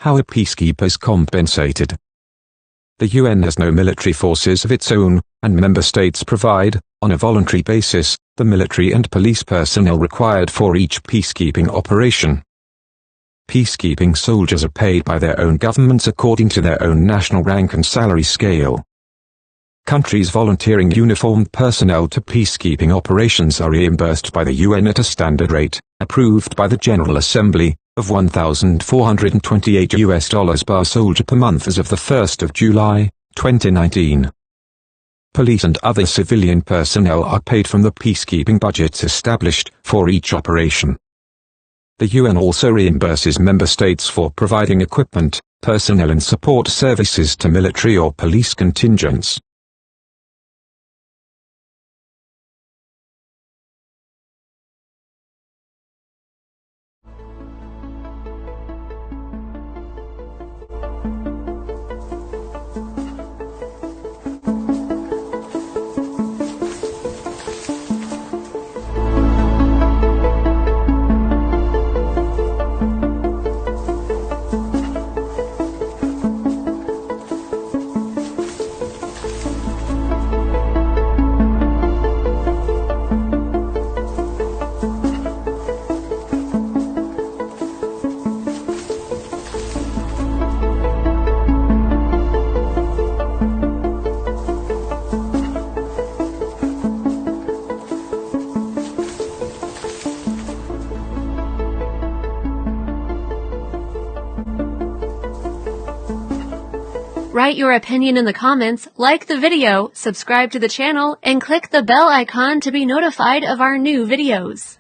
How are peacekeepers compensated? The UN has no military forces of its own, and member states provide, on a voluntary basis, the military and police personnel required for each peacekeeping operation. Peacekeeping soldiers are paid by their own governments according to their own national rank and salary scale. Countries volunteering uniformed personnel to peacekeeping operations are reimbursed by the UN at a standard rate, approved by the General Assembly, of $1,428 per soldier per month as of the 1st of July, 2019. Police and other civilian personnel are paid from the peacekeeping budgets established for each operation. The UN also reimburses member states for providing equipment, personnel and support services to military or police contingents. Write your opinion in the comments, like the video, subscribe to the channel, and click the bell icon to be notified of our new videos.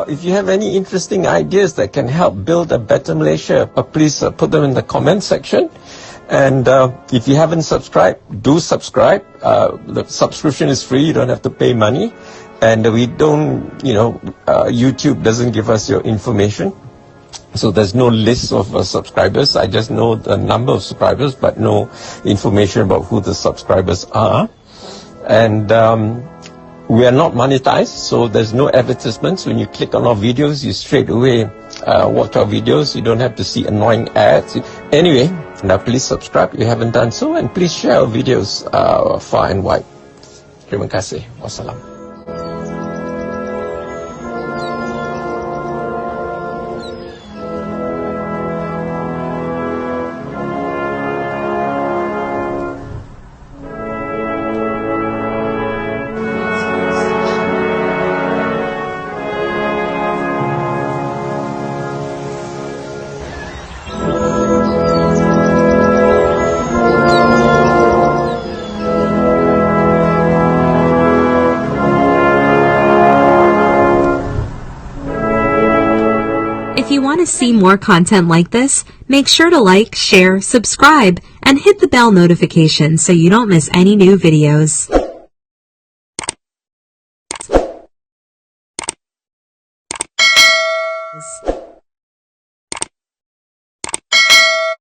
If you have any interesting ideas that can help build a better Malaysia, please put them in the comment section. And if you haven't subscribed, do subscribe. The subscription is free, you don't have to pay money. And we don't, YouTube doesn't give us your information. So there's no list of subscribers. I just know the number of subscribers, but no information about who the subscribers are. And we are not monetized, so there's no advertisements. When you click on our videos, you straight away watch our videos. You don't have to see annoying ads. Anyway, now please subscribe if you haven't done so, and please share our videos far and wide. Terima kasih. Wassalam. If you want to see more content like this, make sure to like, share, subscribe, and hit the bell notification so you don't miss any new videos.